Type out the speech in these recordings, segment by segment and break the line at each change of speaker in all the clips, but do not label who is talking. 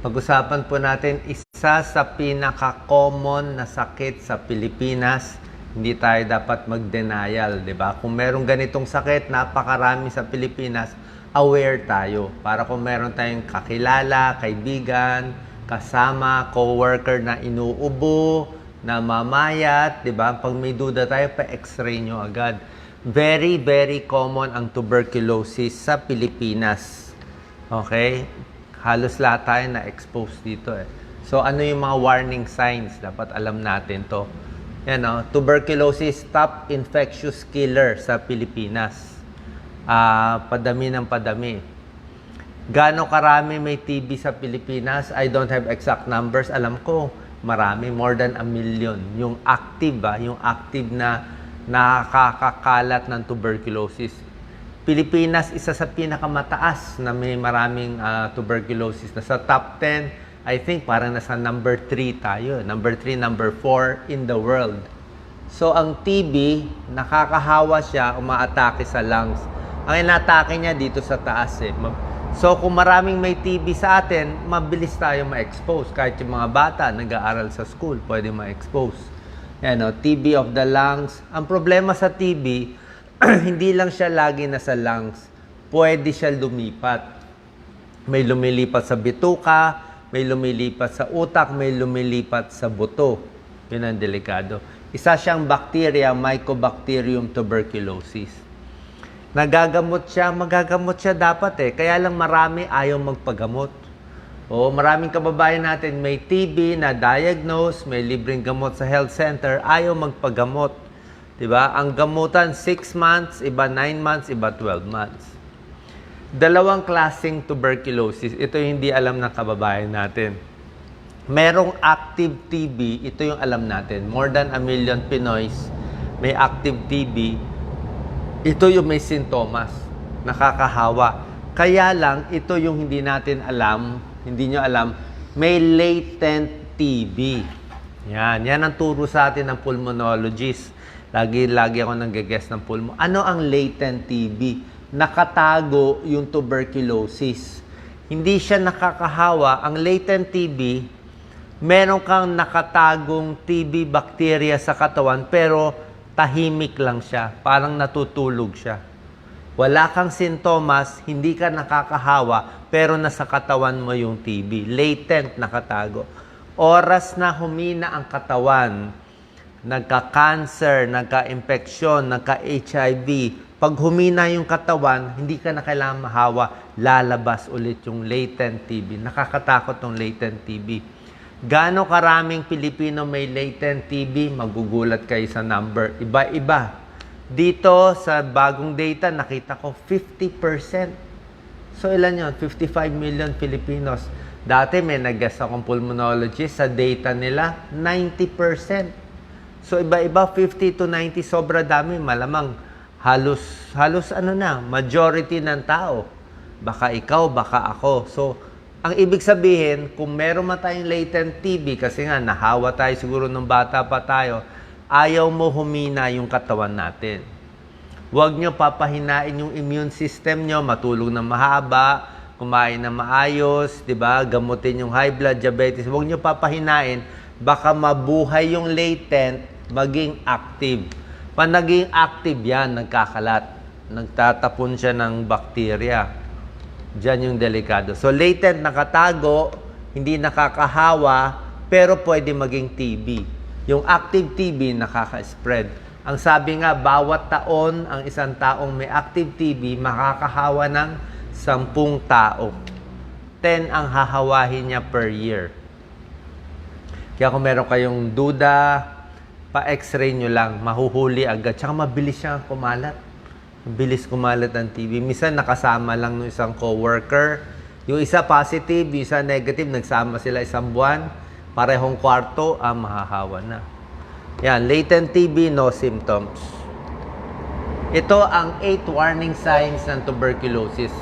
Pag-usapan po natin isa sa pinaka-common na sakit sa Pilipinas. Hindi tayo dapat mag-denial, di ba? Kung merong ganitong sakit, napakarami sa Pilipinas, aware tayo. Para kung meron tayong kakilala, kaibigan, kasama, coworker na inuubo, na mamayat, di ba? Pag may duda tayo, pa-x-ray nyo agad. Very, very common ang tuberculosis sa Pilipinas. Okay? Halos lahat tayo na-expose dito eh. So, ano yung mga warning signs? Dapat alam natin to. Yan o, tuberculosis, top infectious killer sa Pilipinas. Padami ng padami. Gaano karami may TB sa Pilipinas? I don't have exact numbers. Alam ko, marami. More than 1 million. Yung active, yung active na nakakakalat ng tuberculosis. Pilipinas, isa sa pinakamataas na may maraming tuberculosis. Nasa top 10, I think parang nasa number 3 tayo. Number 3, number 4 in the world. So, ang TB, nakakahawa siya, umaatake sa lungs. Ang inatake niya dito sa taas eh. So, kung maraming may TB sa atin, mabilis tayo ma-expose. Kahit yung mga bata, nag-aaral sa school, pwede ma-expose. Yan o, TB of the lungs. Ang problema sa TB, hindi lang siya lagi nasa lungs. Pwede siya lumipat. May lumilipat sa bituka, may lumilipat sa utak, may lumilipat sa buto. Yun ang delikado. Isa siyang bacteria, Mycobacterium tuberculosis. Magagamot siya dapat eh. Kaya lang marami ayaw magpagamot. O maraming kababayan natin may TB na diagnose, may libreng gamot sa health center, ayaw magpagamot. Diba? Ang gamutan, 6 months, iba 9 months, iba 12 months. Dalawang klaseng tuberculosis. Ito yung hindi alam ng kababayan natin. Merong active TB, ito yung alam natin. More than 1 million Pinoys may active TB. Ito yung may sintomas. Nakakahawa. Kaya lang, ito yung hindi natin alam, hindi nyo alam, may latent TB. Yan ang turo sa atin ng pulmonologist. Lagi ako nag-guess ng pulmo. Ano ang latent TB? Nakatago yung tuberculosis. Hindi siya nakakahawa. Ang latent TB, meron kang nakatagong TB bacteria sa katawan, pero tahimik lang siya. Parang natutulog siya. Wala kang sintomas, hindi ka nakakahawa, pero nasa katawan mo yung TB. Latent, nakatago. Oras na humina ang katawan, nagka-cancer, nagka-infeksyon, nagka-HIV. Pag humina yung katawan, hindi ka na kailangan mahawa, lalabas ulit yung latent TB. Nakakatakot yung latent TB. Gaano karaming Pilipino may latent TB? Magugulat kayo sa number. Iba-iba. Dito, sa bagong data, nakita ko 50%. So, ilan yun? 55 million Filipinos. Dati may nag-guess akong pulmonologist, sa data nila, 90%. So, iba-iba, 50 to 90, sobra dami. Malamang, halos majority ng tao. Baka ikaw, baka ako. So, ang ibig sabihin, kung meron man tayong latent TB, kasi nga, nahawa tayo siguro nung bata pa tayo, ayaw mo humina yung katawan natin. Huwag nyo papahinain yung immune system nyo, matulog ng mahaba, kumain ng maayos, diba? Gamutin yung high blood, diabetes. Huwag nyo papahinain, baka mabuhay yung latent, maging active. Pag naging active yan, nagkakalat. Nagtatapon siya ng bacteria. Diyan yung delikado. So, latent nakatago, hindi nakakahawa, pero pwede maging TB. Yung active TB, nakaka-spread. Ang sabi nga, bawat taon, ang isang taong may active TB, makakahawa ng 10 tao. 10 ang hahawahin niya per year. Kaya kung meron kayong duda, pa-x-ray nyo lang, mahuhuli agad. Tsaka mabilis siya kumalat. Mabilis kumalat ang TB. Minsan nakasama lang ng isang coworker. Yung isa positive, yung isa negative, nagsama sila 1 buwan. Parehong kwarto, mahahawa na. Yan, latent TB, no symptoms. Ito ang 8 warning signs ng tuberculosis.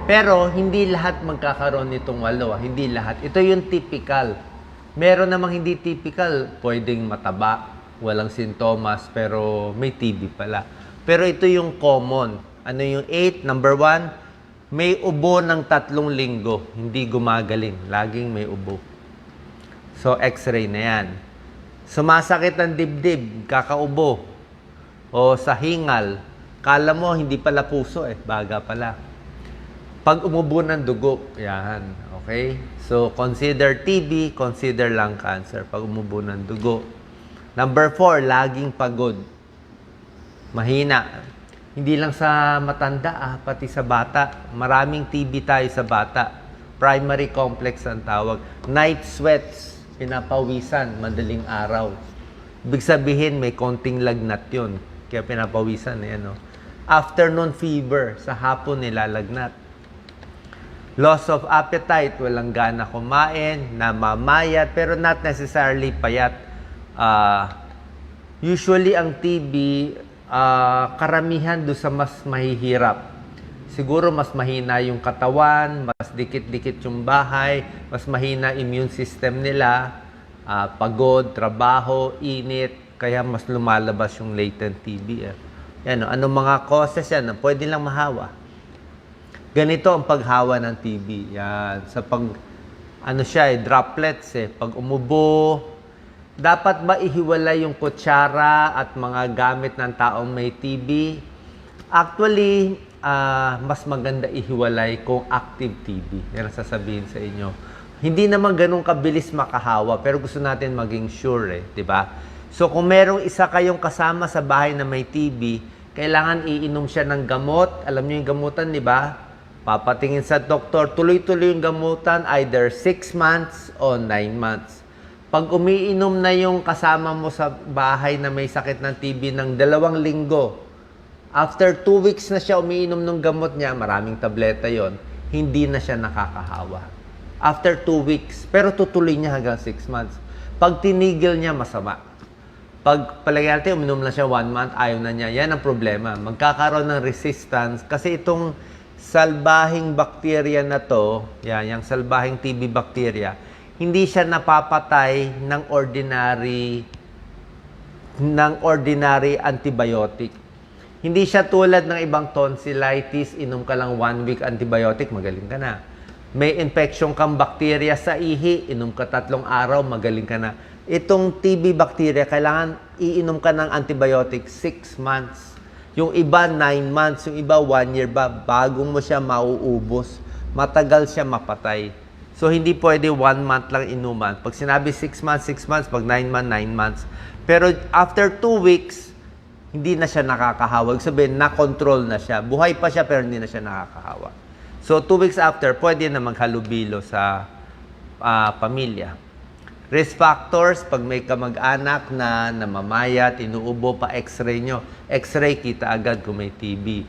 Pero hindi lahat magkakaroon nitong 8. Hindi lahat. Ito yung typical. Meron namang hindi typical, pwedeng mataba, walang sintomas, pero may TB pala. Pero ito yung common. Ano yung 8? Number 1, may ubo ng 3 linggo, hindi gumagaling, laging may ubo. So, x-ray na yan. Sumasakit ang dibdib, kakaubo, o sa hingal, kala mo hindi pala puso baga pala. Pag umubo ng dugo, yan, okay? So, consider TB, consider lung cancer, pag umubo ng dugo. Number 4, laging pagod. Mahina. Hindi lang sa matanda, pati sa bata. Maraming TB tayo sa bata. Primary complex ang tawag. Night sweats, pinapawisan, madaling araw. Ibig sabihin, may konting lagnat yun. Kaya pinapawisan, no? Afternoon fever, sa hapon nilalagnat. Loss of appetite, walang gana kumain, namamayat, pero not necessarily payat. Usually, ang TB, karamihan doon sa mas mahihirap. Siguro mas mahina yung katawan, mas dikit-dikit yung bahay, mas mahina immune system nila, pagod, trabaho, init, kaya mas lumalabas yung latent TB. Yan, anong mga causes yan? Pwede lang mahawa. Ganito ang paghawa ng TB. Yan, sa droplets. Pag umubo, dapat ba ihiwalay yung kutsara at mga gamit ng taong may TB? Actually, mas maganda ihiwalay kung active TB. Yan ang sasabihin sa inyo. Hindi naman ganun kabilis makahawa, pero gusto natin maging sure, di ba? So, kung merong isa kayong kasama sa bahay na may TB, kailangan iinom siya ng gamot. Alam niyo yung gamutan, di ba? Papatingin sa doktor, tuloy-tuloy yung gamutan, either 6 months o 9 months. Pag umiinom na yung kasama mo sa bahay na may sakit ng TB ng 2 linggo, after 2 weeks na siya umiinom ng gamot niya, maraming tableta yon, hindi na siya nakakahawa. After 2 weeks, pero tutuloy niya hanggang 6 months. Pag tinigil niya, masama. Pag palagay natin, uminom na siya 1 month, ayaw na niya, yan ang problema. Magkakaroon ng resistance kasi itong salbahing bacteria na to, yan, yung salbahing TB bacteria, hindi siya napapatay ng ordinary antibiotic. Hindi siya tulad ng ibang tonsillitis, inom ka lang 1 week antibiotic, magaling ka na. May infection kang bacteria sa ihi, inom ka 3 araw, magaling ka na. Itong TB bacteria, kailangan iinom ka ng antibiotic 6 months. Yung iba 9 months, yung iba 1 year ba, bago mo siya mauubos. Matagal siya mapatay. So, hindi pwede 1 month lang inuman. Pag sinabi 6 months, 6 months. Pag 9 months, 9 months. Pero after 2 weeks, hindi na siya nakakahawa. Ibig sabihin, na-control na siya. Buhay pa siya, pero hindi na siya nakakahawa. So, 2 weeks after, pwede na maghalubilo sa pamilya. Risk factors, pag may kamag-anak na namamayat, inuubo pa x-ray nyo. X-ray, kita agad kung may TB.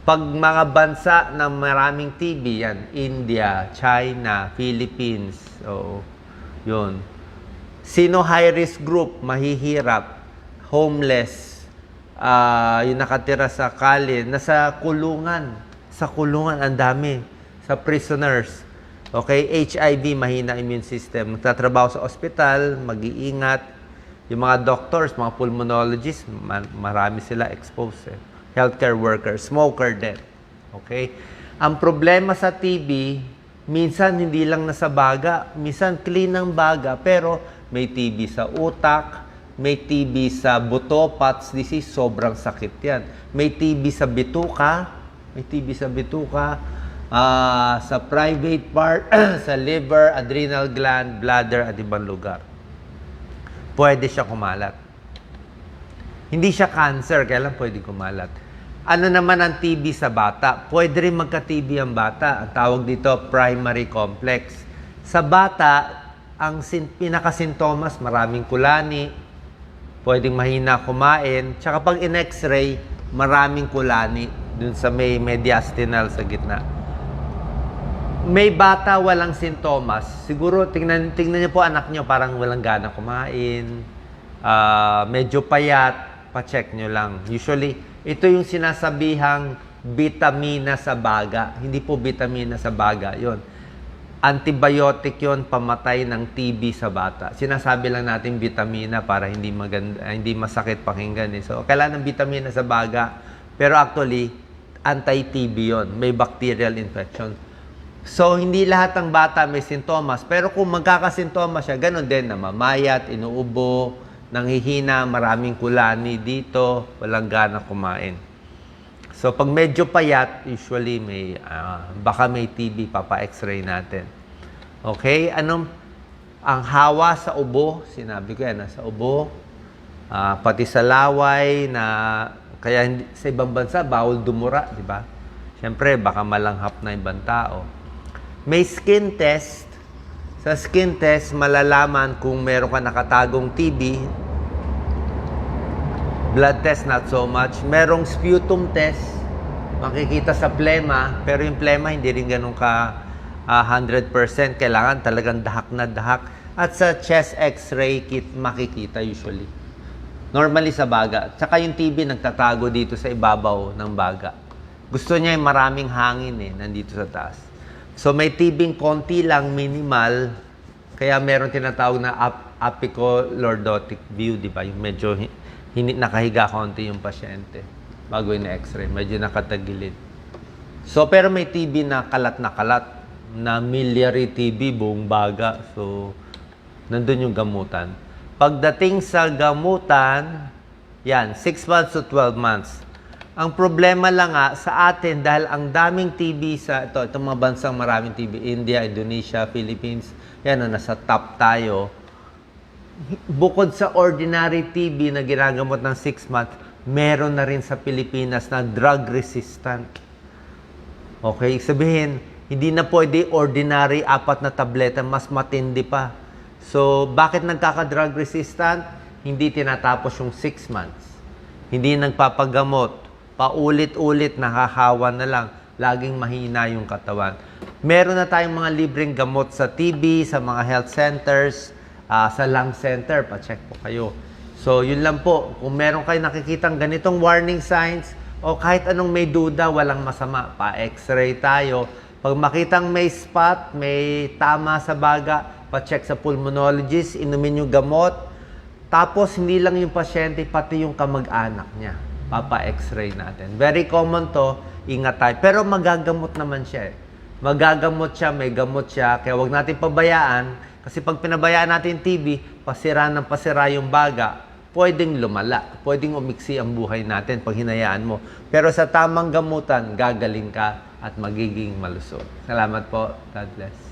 Pag mga bansa na maraming TB, yan, India, China, Philippines, so, yun. Sino high-risk group, mahihirap, homeless, yung nakatira sa kalye, nasa kulungan. Sa kulungan, ang dami. Sa prisoners. Okay, HIV, mahina immune system. Nagtatrabaho sa ospital, mag-iingat. Yung mga doctors, mga pulmonologists, marami sila exposed. Healthcare workers, smoker din. Okay? Ang problema sa TB, minsan hindi lang nasa baga, minsan clean ang baga, pero may TB sa utak, may TB sa buto, Pott's disease, sobrang sakit yan. May TB sa bituka, sa private part, sa liver, adrenal gland, bladder, at ibang lugar. Pwede siya kumalat. Hindi siya cancer, kaya lang pwede kumalat. Ano naman ang TB sa bata? Pwede rin magka-TB ang bata. Ang tawag dito, primary complex. Sa bata, ang pinakasintomas, maraming kulani, pwedeng mahina kumain, tsaka pag in-x-ray, maraming kulani dun sa may mediastinal sa gitna. May bata walang sintomas. Siguro, tingnan niyo po anak niyo, parang walang gana kumain, medyo payat, pa-check nyo lang. Usually, ito yung sinasabihang vitamina sa baga. Hindi po vitamina sa baga, yon. Antibiotic yon, pamatay ng TB sa bata. Sinasabi lang natin vitamina para hindi maganda, hindi masakit pakinggan. So, kailangan ng vitamina sa baga. Pero actually, anti-TB yon, may bacterial infection. So, hindi lahat ng bata may sintomas, pero kung magkakasintomas siya, ganun din, namamayat, inuubo, nanghihina, maraming kulani dito, walang gana kumain. So, pag medyo payat, usually baka may TB, papa-x-ray natin. Okay? Ang hawa sa ubo, sinabi ko yan, sa ubo, pati sa laway, kaya sa ibang bansa, bawal dumura, di ba? Siyempre, baka malanghap na ibang tao. May skin test. Sa skin test, malalaman kung meron ka nakatagong TB. Blood test, not so much. Merong sputum test. Makikita sa plema, pero yung plema hindi rin ganun ka 100%. Kailangan talagang dahak na dahak. At sa chest x-ray kit, makikita usually. Normally sa baga. Tsaka yung TB nagtatago dito sa ibabaw ng baga. Gusto niya yung maraming hangin nandito sa taas. So may TB konti lang, minimal. Kaya meron tinatawag na apicolordotic view, di ba? Yung medyo nakahiga konti yung pasyente bago yung x-ray. Medyo nakatagilid. So pero may TB na kalat, na miliary TB, buong baga. So nandun yung gamutan. Pagdating sa gamutan, yan, 6 months to 12 months. Ang problema lang sa atin, dahil ang daming TB itong mga bansang maraming TB, India, Indonesia, Philippines, yan, nasa top tayo. Bukod sa ordinary TB na ginagamot ng 6 months, meron na rin sa Pilipinas na drug resistant. Okay, sabihin, hindi na pwede ordinary 4 na tableta, mas matindi pa. So, bakit nagkaka-drug resistant? Hindi tinatapos yung 6 months. Hindi nagpapagamot. Paulit-ulit, nakahawa na lang. Laging mahina yung katawan. Meron na tayong mga libreng gamot sa TB, sa mga health centers, sa lung center. Pa-check po kayo. So, yun lang po. Kung meron kayo nakikitang ganitong warning signs, o kahit anong may duda, walang masama. Pa-x-ray tayo. Pag makitang may spot, may tama sa baga, pa-check sa pulmonologist, inumin yung gamot. Tapos, hindi lang yung pasyente, pati yung kamag-anak niya. Papa-x-ray natin. Very common to, ingat tayo. Pero magagamot naman siya. Magagamot siya, may gamot siya. Kaya wag natin pabayaan. Kasi pag pinabayaan natin TB, pasira ng pasira yung baga, pwedeng lumala. Pwedeng umiksi ang buhay natin pag hinayaan mo. Pero sa tamang gamutan, gagaling ka at magiging malusog. Salamat po. God bless.